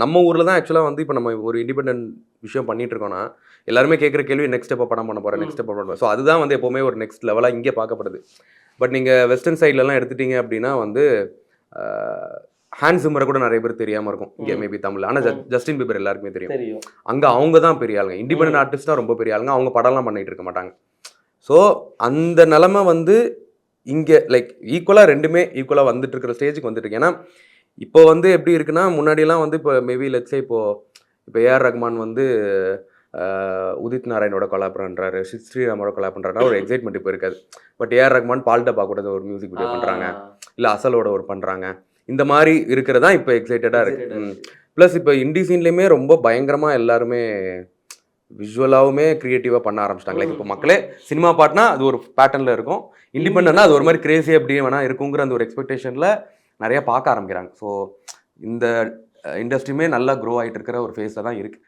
நம்ம ஊரில் தான் ஆக்சுவலாக வந்து இப்போ நம்ம ஒரு இண்டிபெண்டன்ட் விஷயம் பண்ணிட்டு இருக்கோம்னா எல்லாருமே கேட்குற கேள்வி நெக்ஸ்ட் ஸ்டெப்பை படம் பண்ண போகிறேன் நெக்ஸ்ட் ஸ்டெப் பண்ண போகிறேன். ஸோ அதுதான் வந்து எப்போவுமே ஒரு நெக்ஸ்ட் லெவலாக இங்கே பார்க்கப்படுது. பட் நீங்கள் வெஸ்டர்ன் சைட்லலாம் எடுத்துட்டீங்க அப்படின்னா வந்து ஹேண்ட் சிம்மரை கூட நிறைய பேர் தெரியாமல் இருக்கும் இங்கே மேபி தமிழ். ஆனால் ஜஸ்டின் பீபர் எல்லாருக்குமே தெரியும். அங்கே அவங்க தான் பெரிய ஆளுங்க, இண்டிபெண்டன்ட் ஆர்டிஸ்ட் தான் ரொம்ப பெரிய ஆளுங்க. அவங்க படம்லாம் பண்ணிட்டு இருக்க மாட்டாங்க. ஸோ அந்த நிலமை வந்து இங்கே லைக் ஈக்குவலாக ரெண்டுமே ஈக்குவலாக வந்துட்டு இருக்கிற ஸ்டேஜுக்கு வந்துட்டு இருக்கு. ஏன்னா இப்போ வந்து எப்படி இருக்குன்னா முன்னாடியெல்லாம் வந்து இப்போ மேபி லெட்ஸே இப்போ ஏஆர் ரஹ்மான் வந்து உதித் நாராயணோட கொலாப் பண்ணுறாரு, ஸ்ரீராமோட கொலாப் பண்ணுறாருனா ஒரு எக்ஸைட்மெண்ட் இப்போ இருக்காது. பட் ஏஆர் ரஹ்மான் பால் டப்பா கூட ஒரு மியூசிக் வீடியோ பண்ணுறாங்க, இல்லை அசலோட ஒரு பண்ணுறாங்க. இந்த மாதிரி இருக்கிறதா இப்போ எக்ஸைட்டடாக இருக்கு. ப்ளஸ் இப்போ இண்டி சீன்லேயுமே ரொம்ப பயங்கரமாக எல்லாருமே விஷுவலாகவுமே க்ரியேட்டிவாக பண்ண ஆரம்பிச்சிட்டாங்க. லைக் இப்போ மக்களே சினிமா பாட்டுனா அது ஒரு பேட்டர்னில் இருக்கும், இண்டிபெண்டன்னா அது ஒரு மாதிரி கிரேசி அப்படி வேணா இருக்குங்கிற அந்த ஒரு எக்ஸ்பெக்டேஷனில் நிறையா பார்க்க ஆரம்பிக்கிறாங்க. ஸோ இந்த இண்டஸ்ட்ரியுமே நல்லா க்ரோ ஆகிட்டு இருக்கிற ஒரு ஃபேஸில் தான் இருக்குது.